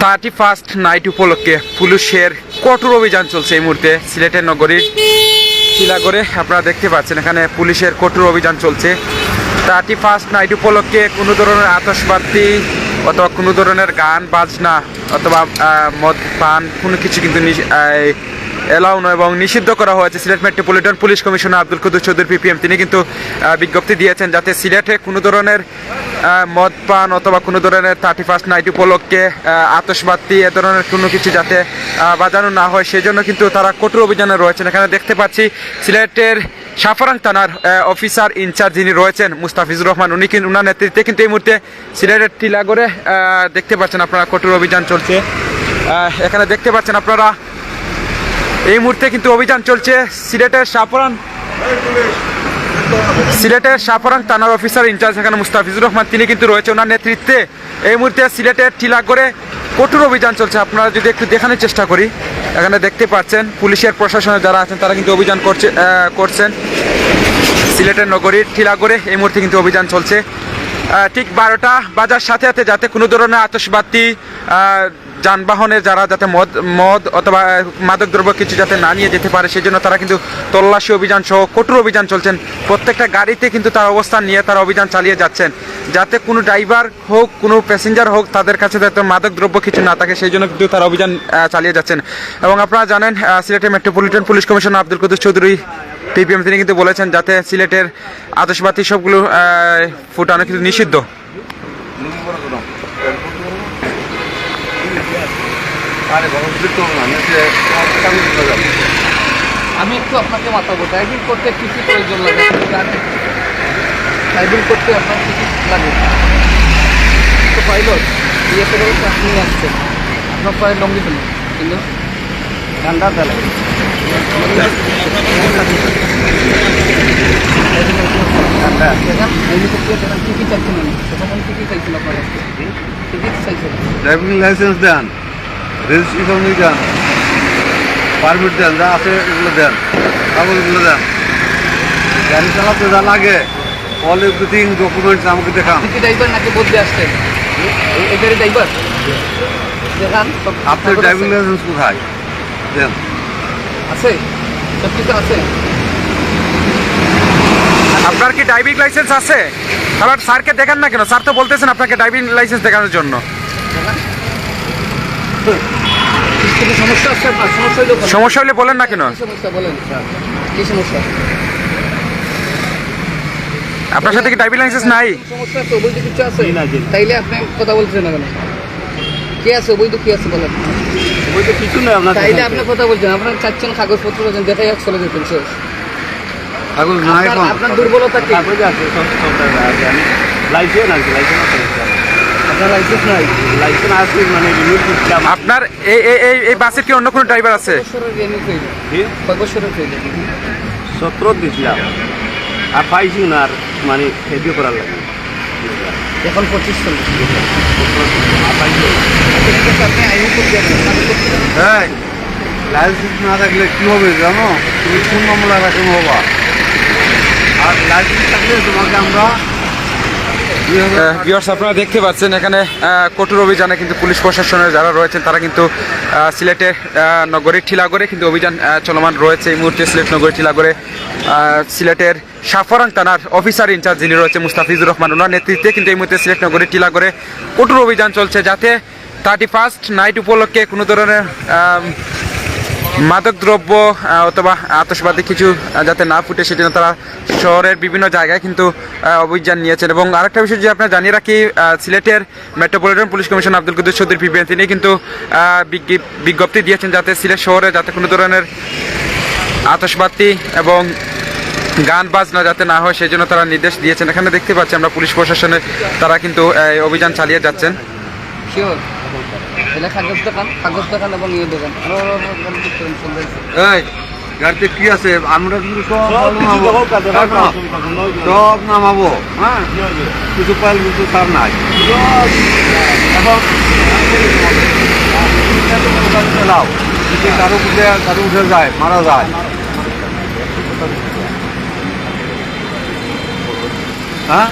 31st night উপলক্ষে পুলিশের কঠোর অভিযান চলছে এই মুহূর্তে সিলেটের নগরীর টিলাগড়ে। আপনারা দেখতে পাচ্ছেন এখানে পুলিশের কঠোর অভিযান চলছে। 31st নাইট উপলক্ষে কোনো ধরনের আতশবাজি অথবা কোনো ধরনের গান বাজনা অথবা মদ পান কোনো কিছু কিন্তু এলাও নয় এবং নিষিদ্ধ করা হয়েছে। Sylhet metropolitan police commissioner Abdul Quddus Chowdhury PPM তিনি কিন্তু বিজ্ঞপ্তি দিয়েছেন যাতে সিলেটে কোনো ধরনের মদ পান অথবা কোনো ধরনের 31st নাইট উপলক্ষে আতশবাজি এ ধরনের কোনো কিছু যাতে বাজানো না হয় সেই জন্য কিন্তু তারা কঠোর অভিযানে রয়েছেন। এখানে দেখতে পাচ্ছি সিলেটের সাফারাং থানার অফিসার ইনচার্জ যিনি রয়েছেন মুস্তাফিজুর রহমান, উনি কিন্তু ওনার নেতৃত্বে কিন্তু এই মুহূর্তে সিলেটের টিলাগড়ে দেখতে পাচ্ছেন আপনারা কঠোর অভিযান চলছে। এখানে দেখতে পাচ্ছেন আপনারা এই মুহূর্তে কিন্তু অভিযান চলছে। সিলেটের সাফারাং থানার অফিসার ইনচার্জ এখানে মুস্তাফিজুর রহমান তিনি কিন্তু রয়েছে ওনার নেতৃত্বে এই মুহূর্তে সিলেটের টিলাগড়ে কঠোর অভিযান চলছে। আপনারা যদি একটু দেখানোর চেষ্টা করি, এখানে দেখতে পাচ্ছেন পুলিশের প্রশাসনে যারা আছেন তারা কিন্তু অভিযান করছেন সিলেটের নগরীর টিলাগড়ে এই মুহূর্তে কিন্তু অভিযান চলছে। ঠিক 12টা বাজার সাথে সাথে যাতে কোনো ধরনের আতশবাজি যানবাহনে যারা যাতে মদ অথবা মাদকদ্রব্য কিছু যাতে না নিয়ে যেতে পারে সেই জন্য তারা কিন্তু তল্লাশি অভিযান সহ কঠোর অভিযান চলছেন। প্রত্যেকটা গাড়িতে কিন্তু তার অবস্থান নিয়ে তারা অভিযান চালিয়ে যাচ্ছেন যাতে কোনো ড্রাইভার হোক কোনো প্যাসেঞ্জার হোক তাদের কাছে যাতে মাদকদ্রব্য কিছু না থাকে সেই জন্য কিন্তু তারা অভিযান চালিয়ে যাচ্ছেন। এবং আপনারা জানেন সিলেটের metropolitan police commissioner Abdul Quddus Chowdhury PPM তিনি কিন্তু বলেছেন যাতে সিলেটের আতশবাজি সবগুলো ফুটানো কিন্তু নিষিদ্ধ। আমি একটু আপনাকে মাতাবো, ড্রাইভিং করতে কী কী প্রয়োজন লাগে? ড্রাইভিং করতে আপনার কী কী লাগে? তো পাইলট ইয়ে করে আপনি আসছেন, আপনার পরে লঙ্গি ফেলেন কিন্তু ঠান্ডা দেয় কী কী চাইছেন? তখন কী কী চাইছেন আপনার কাছে? কী কী চাইছেন? ড্রাইভিং লাইসেন্স দেন, রেজিস্ট্রেশন দেন, পারমিট দেন, যা আছে এগুলো দেন, কাগজগুলো দেন, গাড়ি চালাতে যা লাগে অল এভরিথিং ডকুমেন্টস আমাকে দেখান। আপনি কি ড্রাইভার নাকি বদলে আসছেন? এই গাড়ি ড্রাইভার দেখান। আপনার ড্রাইভিং লাইসেন্স কোথায় দেন? আছে, সব কিছু আছে। আপনার কি ড্রাইভিং লাইসেন্স আছে? তাহলে স্যারকে দেখান না কেন? স্যার তো বলতেছেন আপনাকে ড্রাইভিং লাইসেন্স দেখানোর জন্য। সমস্যা আছে আপনার? সমস্যা হলে বলেন না কেন? সমস্যা বলেন, কি সমস্যা? আপনার সাথে কি ড্রাইভিং লাইসেন্স নাই? সমস্যা আছে, অবৈধ কিছু আছে তাইলে আপনি কথা বলছেন না কেন? কি আছে অবৈধ, কি আছে বলেন? অবৈধ কিছু নেই আপনার, তাইলে আপনি কথা বলছেন, আপনার চাচ্ছেন কাগজপত্র দেখাই চলে যেতেন শেষ। কাগজ নাই আপনার দুর্বলতা কি? লাইসেন্স আছে, লাইসেন্স আপনার লাইসেন্স নাই? লাইসেন্স আছে মানে আপনার এই বাসের কি অন্য কোনো ড্রাইভার আছে? কয় বছরের ফেল? 17 দিয়েছিলাম আর পাইছি না, আর মানে হেডিও করার লাগে এখন 25 চলছে। হ্যাঁ, লাইসেন্স না থাকলে কী হবে জানো? তুমি কোন মামলা রাখেন হবা, আর লাইসেন্স থাকলে তোমাকে আমরা ভিউয়ার্স আপনারা দেখতে পাচ্ছেন এখানে কঠোর অভিযানে কিন্তু পুলিশ প্রশাসনের যারা রয়েছেন তারা কিন্তু সিলেটের নগরীর টিলাগড়ে কিন্তু অভিযান চলমান রয়েছে এই মুহূর্তে। সিলেট নগরীর টিলাগড়ে সিলেটের সাফারাং থানার অফিসার ইনচার্জ যিনি রয়েছে মুস্তাফিজুর রহমান ওনার নেতৃত্বে কিন্তু এই মুহূর্তে সিলেট নগরীর টিলাগড়ে কঠোর অভিযান চলছে যাতে 31st নাইট উপলক্ষে কোনো ধরনের মাদকদ্রব্য অথবা আতশবাজি কিছু যাতে না ফুটে সেজন্য তারা শহরের বিভিন্ন জায়গায় কিন্তু অভিযান নিয়েছেন। এবং আরেকটা বিষয় যে আপনারা জানিয়ে রাখি, সিলেটের metropolitan police commissioner Abdul Quddus Chowdhury PPM তিনি কিন্তু বিজ্ঞপ্তি দিয়েছেন যাতে সিলেট শহরে যাতে কোনো ধরনের আতশবাজি এবং গান বাজনা যাতে না হয় সেই জন্য তারা নির্দেশ দিয়েছেন। এখানে দেখতে পাচ্ছি আমরা পুলিশ প্রশাসনের তারা কিন্তু অভিযান চালিয়ে যাচ্ছেন। শিওর এলা কাগজ দোকান এবং ইয়ে দোকান এই গাড়িতে কি আছে আমরা কিন্তু সব নামাবো, হ্যাঁ কিছু পাইল কিছু সার নাই। এখন চালাও, যদি কারো উঠে যায় মারা যায়, হ্যাঁ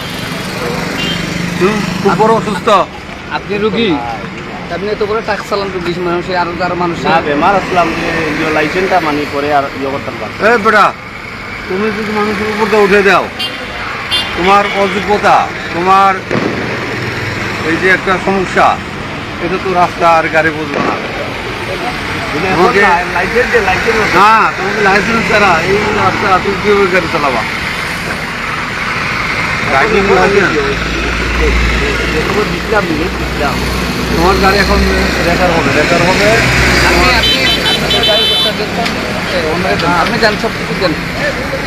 খুব বড় অসুস্থ, আপনি রুগী আপনি এত করে টাকা চালান তো বেশি মানুষের আরো মানুষের না বেমার আসলাম যে লাইসেন্সটা মানি করে আর ইয়ে করতাম পারতাম। এ বেটা, তুমি যদি মানুষের উপর দিয়ে উঠে দাও, তোমার অযোগ্যতা, তোমার এই যে একটা সমস্যা, এটা তো রাস্তা আর গাড়ি বুঝবো না। তোমাকে লাইসেন্স না, তোমাকে লাইসেন্স ছাড়া এই রাস্তা তুমি কীভাবে গাড়ি চালাবা? ড্রাইভিং লাইসেন্স দিচ্ছিলাম দিচ্ছিলাম। তোমার গাড়ি এখন রেকার হবে। আপনি আপনার গাড়ির কথা দেখছেন, আপনি জান সব কিছু দেন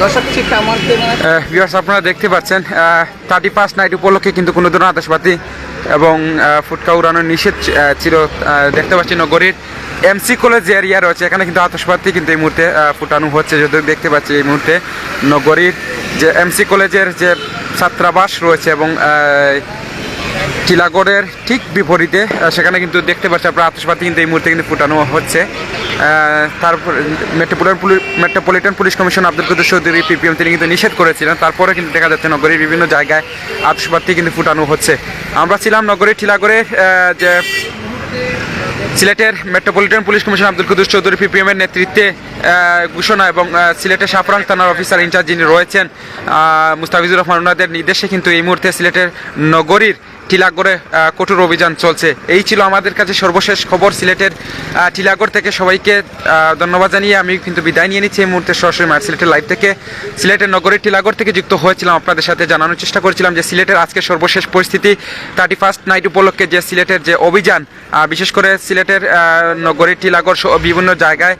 দর্শক ঠিক আমাকে মানে ভিউয়ার্স আপনারা দেখতে পাচ্ছেন 31 নাইট উপলক্ষে কিন্তু কোনো ধরনের আতশবাজি এবং ফুটকা উড়ানোর নিষেধ ছিল। দেখতে পাচ্ছি নগরীর এমসি কলেজ যে এরিয়া রয়েছে এখানে কিন্তু আতশবাজি কিন্তু এই মুহূর্তে ফুটানো হচ্ছে। যদি দেখতে পাচ্ছি এই মুহূর্তে নগরীর যে এমসি কলেজের যে ছাত্রাবাস রয়েছে এবং টিলাগড়ের ঠিক বিপরীতে সেখানে কিন্তু দেখতে পাচ্ছি আপনার আতশবাজি কিন্তু এই মুহূর্তে কিন্তু ফুটানো হচ্ছে। তারপর metropolitan police commission Abdul Quddus Chowdhury PPM তিনি কিন্তু নিষেধ করেছিলেন, তারপরে কিন্তু দেখা যাচ্ছে নগরীর বিভিন্ন জায়গায় আতশবাজি কিন্তু ফুটানো হচ্ছে। আমরা ছিলাম নগরীর টিলাগড়ের যে সিলেটের metropolitan police commission Abdul Quddus Chowdhury PPM এর নেতৃত্বে ঘোষণা এবং সিলেটের সাফরাং থানার অফিসার ইনচার্জ যিনি রয়েছেন মুস্তাফিজুর রহমান ওনাদের নির্দেশে কিন্তু এই মুহূর্তে সিলেটের নগরীর টিলাগড়ে কঠোর অভিযান চলছে। এই ছিল আমাদের কাছে সর্বশেষ খবর সিলেটের টিলাগড় থেকে। সবাইকে ধন্যবাদ জানিয়ে আমি কিন্তু বিদায় নিয়ে নিচ্ছি এই মুহূর্তে সরাসরি মায়ের সিলেটের লাইভ থেকে। সিলেটের নগরীর টিলাগড় থেকে যুক্ত হয়েছিলাম, আপনাদের সাথে জানানোর চেষ্টা করেছিলাম যে সিলেটের আজকে সর্বশেষ পরিস্থিতি 31 নাইট উপলক্ষে যে সিলেটের যে অভিযান, বিশেষ করে সিলেটের নগরীর টিলাগড় বিভিন্ন জায়গায়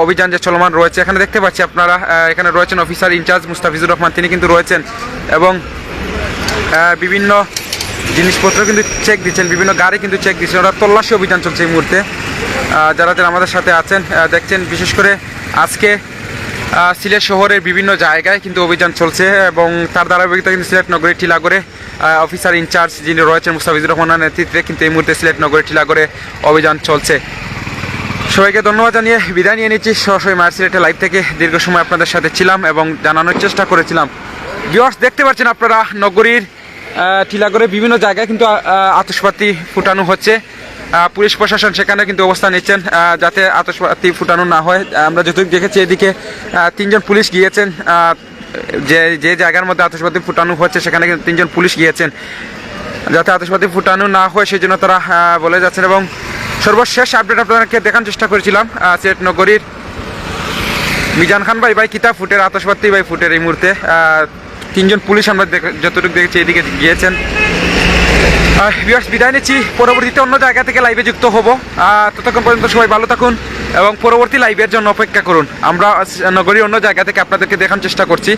অভিযান যে চলমান রয়েছে। এখানে দেখতে পাচ্ছি আপনারা এখানে রয়েছেন অফিসার ইনচার্জ মুস্তাফিজুর রহমান, তিনি কিন্তু রয়েছেন এবং বিভিন্ন জিনিসপত্র কিন্তু চেক দিচ্ছেন, বিভিন্ন গাড়ি কিন্তু চেক দিচ্ছেন। ওরা তল্লাশি অভিযান চলছে এই মুহূর্তে। যারা আমাদের সাথে আছেন দেখছেন, বিশেষ করে আজকে সিলেট শহরের বিভিন্ন জায়গায় কিন্তু অভিযান চলছে এবং তার ধারাবাহিকতা কিন্তু সিলেট নগরীর টিলাগড়ে অফিসার ইনচার্জ যিনি রয়েছেন মুস্তাফিজুর রহমানের নেতৃত্বে কিন্তু এই মুহূর্তে সিলেট নগরীর টিলাগড়ে অভিযান চলছে। সবাইকে ধন্যবাদ জানিয়ে বিদায় নিয়ে নিচ্ছি সরাসরি মায়ের সিলেটের লাইভ থেকে। দীর্ঘ সময় আপনাদের সাথে ছিলাম এবং জানানোর চেষ্টা করেছিলাম। ভিউয়ার্স দেখতে পাচ্ছেন আপনারা নগরীর টিলাগড়ে বিভিন্ন জায়গায় কিন্তু আতশবাজি ফুটানো হচ্ছে। পুলিশ প্রশাসন সেখানে কিন্তু অবস্থান নিচ্ছেন যাতে আতশবাজি ফুটানো না হয়। আমরা যতটুকু দেখেছি এদিকে 3জন পুলিশ গিয়েছেন, যে জায়গার মধ্যে আতশবাজি ফুটানো হচ্ছে সেখানে কিন্তু 3জন পুলিশ গিয়েছেন যাতে আতশবাজি ফুটানো না হয় সেই জন্য তারা বলে যাচ্ছেন। এবং সর্বশেষ আপডেট আপনাদেরকে দেখার চেষ্টা করেছিলাম সিলেট নগরীর মিজান খান ভাই কিতাব ফুটের আতশবাজি ফুটের এই মুহূর্তে 3জন পুলিশ আমরা যতটুকু দেখেছি এদিকে গিয়েছেন। ভিউয়ার্স বিদায় নিচ্ছি, পরবর্তীতে অন্য জায়গা থেকে লাইভে যুক্ত হব। ততক্ষণ পর্যন্ত সবাই ভালো থাকুন এবং পরবর্তী লাইভের জন্য অপেক্ষা করুন। আমরা নগরীর অন্য জায়গা থেকে আপনাদেরকে দেখার চেষ্টা করছি।